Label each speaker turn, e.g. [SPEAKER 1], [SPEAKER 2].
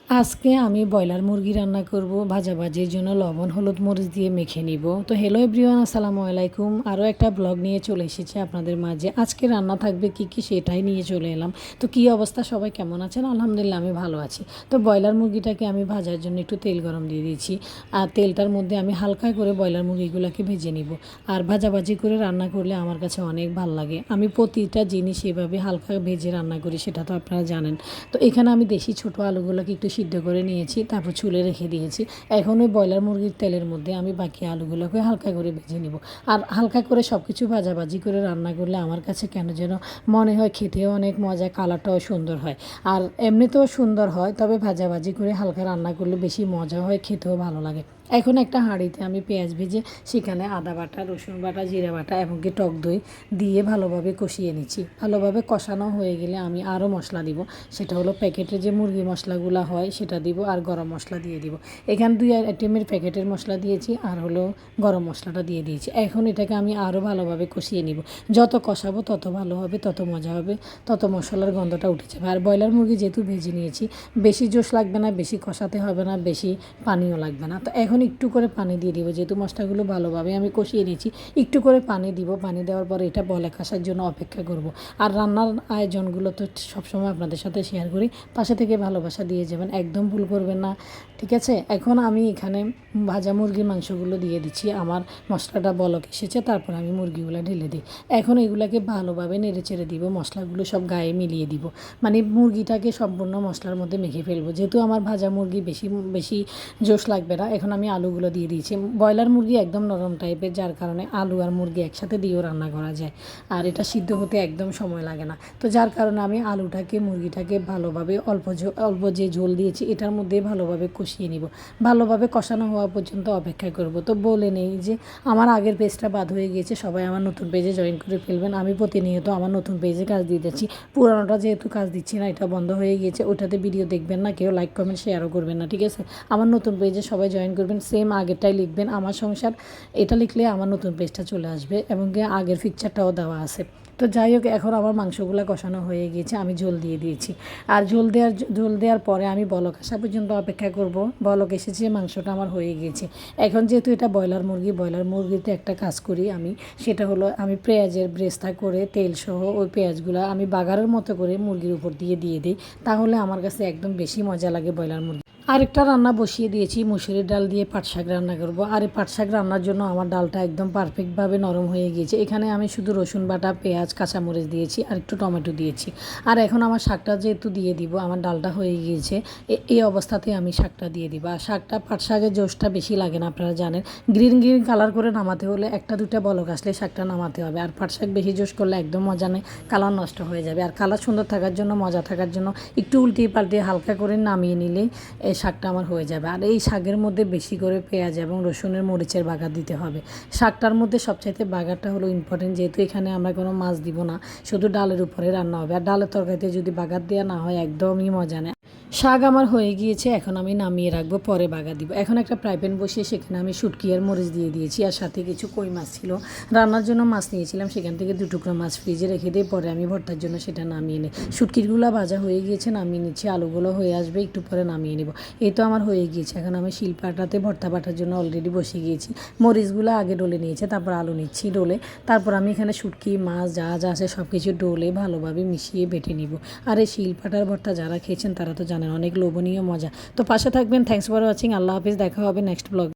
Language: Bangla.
[SPEAKER 1] আজকে আমি ব্রয়লার মুরগি রান্না করব ভাজাভাজির জন্য লবণ হলুদ মরিচ দিয়ে মেখে নিব। তো হ্যালো এভরিওয়ান, আসসালামু আলাইকুম। আরও একটা ব্লগ নিয়ে চলে এসেছি আপনাদের মাঝে। আজকে রান্না থাকবে কি সেটাই নিয়ে চলে এলাম। তো কি অবস্থা, সবাই কেমন আছেন? আলহামদুলিল্লাহ আমি ভালো আছি। তো ব্রয়লার মুরগিটাকে আমি ভাজার জন্য একটু তেল গরম দিয়ে দিয়েছি। আর তেলটার মধ্যে আমি হালকা করে ব্রয়লার মুরগিগুলোকে ভেজে নিব। আর ভাজাভাজি করে রান্না করলে আমার কাছে অনেক ভালো লাগে। আমি প্রতিটা জিনিস এভাবে হালকা ভেজে রান্না করি, সেটা তো আপনারা জানেন। তো এখানে আমি দেশি ছোটো আলুগুলোকে একটু সিদ্ধ করে নিয়েছি, তারপর চুলে রেখে দিয়েছি। এখন ওই ব্রয়লার মুরগির তেলের মধ্যে আমি বাকি আলুগুলোকে হালকা করে ভেজে নিব। আর হালকা করে সব কিছু ভাজাভাজি করে রান্না করলে আমার কাছে কেন যেন মনে হয় খেতেও অনেক মজা, কালারটাও সুন্দর হয়। আর এমনিতেও সুন্দর হয়, তবে ভাজাভাজি করে হালকা রান্না করলে বেশি মজা হয়, খেতেও ভালো লাগে। এখন একটা হাঁড়িতে আমি পেঁয়াজ ভেজে সেখানে আদা বাটা, রসুন বাটা, জিরা বাটা এবং কি টক দই দিয়ে ভালোভাবে কষিয়ে নিচ্ছি। ভালোভাবে কষানো হয়ে গেলে আমি আরও মশলা দিব। সেটা হলো প্যাকেটে যে মুরগি মশলাগুলো হয় সেটা দিব, আর গরম মশলা দিয়ে দিব। এখানে 2 আইটেমের প্যাকেটের মশলা দিয়েছি, আর হলো গরম মশলাটা দিয়ে দিয়েছি। এখন এটাকে আমি আরও ভালোভাবে কষিয়ে নিব। যত কষাবো তত ভালো হবে, তত মজা হবে, তত মশলার গন্ধটা উঠে যাবে। আর ব্রয়লার মুরগি যেহেতু ভেজে নিয়েছি, বেশি জোশ লাগবে না, বেশি কষাতে হবে না, বেশি পানিও লাগবে না। তো এখন একটু করে পানি দিয়ে দিব, যেহেতু মশলাগুলো ভালোভাবে আমি কষিয়ে নিয়েছি। একটু করে পানি দিব, পানি দেওয়ার পরে এটা বলক আসার জন্য অপেক্ষা করব। আর রান্নার আয়োজনগুলো তো সবসময় আপনাদের সাথে শেয়ার করি, পাশে থেকে ভালোবাসা দিয়ে যাবেন, একদম ভুল করবেন না, ঠিক আছে? এখন আমি এখানে ভাজা মুরগির মাংসগুলো দিয়ে দিচ্ছি। আমার মশলাটা বলক এসেছে, তারপর আমি মুরগিগুলো ঢেলে দিই। এখন এগুলাকে ভালোভাবে নেড়ে চেড়ে দিব, মশলাগুলো সব গায়ে মিলিয়ে দিব। মানে মুরগিটাকে সম্পূর্ণ মশলার মধ্যে মেখে ফেলবো। যেহেতু আমার ভাজা মুরগি বেশি বেশি জোশ লাগবে না। এখন আমি আলুগুলো দিয়ে দিয়েছি। ব্রয়লার মুরগি একদম নরম টাইপের, যার কারণে আলু আর মুরগি একসাথে দিয়েও রান্না করা যায়। আর এটা সিদ্ধ হতে একদম সময় লাগে না। তো যার কারণে আমি আলুটাকে মুরগিটাকে ভালোভাবে অল্প যে ঝোল দিয়েছি এটার মধ্যে ভালোভাবে কষিয়ে নিব। ভালোভাবে কষানো হওয়া পর্যন্ত অপেক্ষা করব। তো বলে নেই যে আমার আগের পেজটা বাদ হয়ে গিয়েছে, সবাই আমার নতুন পেজে জয়েন করে ফেলবেন। আমি প্রতিনিয়ত আমার নতুন পেজে কাজ দিয়ে যাচ্ছি। পুরানোটা যেহেতু কাজ দিচ্ছি না, এটা বন্ধ হয়ে গিয়েছে, ওটাতে ভিডিও দেখবেন না, কেউ লাইক কমেন্ট শেয়ারও করবেন না, ঠিক আছে? আমার নতুন পেজে সবাই জয়েন করবেন, সেম আগেরটাই লিখবেন, আমার সংসার, এটা লিখলে আমার নতুন পেজটা চলে আসবে এবং আগের পিকচারটাও দেওয়া আছে। তো যাই হোক, এখন আমার মাংসগুলো কষানো হয়ে গিয়েছে, আমি ঝোল দিয়ে দিয়েছি। আর ঝোল দেওয়ার পরে আমি বলক আসা পর্যন্ত অপেক্ষা করব। বলক এসেছে, মাংসটা আমার হয়ে গিয়েছে। এখন যেহেতু এটা ব্রয়লার মুরগিতে একটা কাজ করি আমি, সেটা হলো আমি পেঁয়াজের ব্রেস্তা করে তেলসহ ওই পেঁয়াজগুলো আমি বাগারের মতো করে মুরগির উপর দিয়ে দিই। তাহলে আমার কাছে একদম বেশি মজা লাগে ব্রয়লার মুরগি। আরেকটা রান্না বসিয়ে দিয়েছি, মুসুরির ডাল দিয়ে পাট শাক রান্না করব। আর এই পাট শাক রান্নার জন্য আমার ডালটা একদম পারফেক্টভাবে নরম হয়ে গিয়েছে। এখানে আমি শুধু রসুন বাটা, পেঁয়াজ, কাঁচামরিচ দিয়েছি, আর একটু টমেটো দিয়েছি। আর এখন আমার শাকটা যেহেতু দিয়ে দিব, আমার ডালটা হয়ে গিয়েছে, এই অবস্থাতে আমি শাকটা দিয়ে দিব। আর শাকটা, পাট শাকের জোশটা বেশি লাগে না, আপনারা জানেন। গ্রিন গ্রিন কালার করে নামাতে হলে একটা দুটা বলক আসলে শাকটা নামাতে হবে। আর পাট শাক বেশি জোশ করলে একদম মজা নেই, কালার নষ্ট হয়ে যাবে। আর কালার সুন্দর থাকার জন্য, মজা থাকার জন্য একটু উল্টিয়ে পাল্টিয়ে হালকা করে নামিয়ে নিলে এই শাকটা আমার হয়ে যাবে। আর এই শাকের মধ্যে বেশি করে পেঁয়াজ এবং রসুনের মরিচের বাগার দিতে হবে। শাকটার মধ্যে সবচাইতে বাগারটা হলো ইম্পর্টেন্ট, যেহেতু এখানে আমরা কোনো মাছ দিব না, শুধু ডালের উপরে রান্না হবে। আর ডালের তরকারিতে যদি বাগার দেওয়া না হয় একদমই মজা নেই। শাক আমার হয়ে গিয়েছে, এখন আমি নামিয়ে রাখবো, পরে বাগা দিব। এখন একটা ফ্রাই প্যান বসিয়ে সেখানে আমি শুটকি আর মরিচ দিয়ে দিয়েছি, আর সাথে কিছু কই মাছ ছিল, রান্নার জন্য মাছ নিয়েছিলাম, সেখান থেকে 2 টুকরো মাছ ফ্রিজে রেখে দিয়ে পরে আমি ভর্তার জন্য সেটা নামিয়ে নিই। শুটকিগুলো ভাজা হয়ে গিয়েছে, নামিয়ে নিচ্ছি। আলুগুলো হয়ে আসবে, একটু পরে নামিয়ে নিব। এই তো আমার হয়ে গিয়েছে। এখন আমি শিলপাটাতে ভর্তা বাটার জন্য অলরেডি বসে গিয়েছি। মরিচগুলো আগে ডলে নিয়েছে, তারপর আলু নিচ্ছি ডলে। তারপর আমি এখানে শুটকি মাছ যা যা আছে সব কিছু ডলে ভালোভাবে মিশিয়ে বেটে নিব। আর এই শিলপাটার ভর্তা যারা খেয়েছেন তারা তো জানেন, অনেক লোভনীয় মজা। তো পাশে থাকবেন। Thanks for watching. আল্লাহ হাফিজ, দেখা হবে নেক্সট ব্লগ।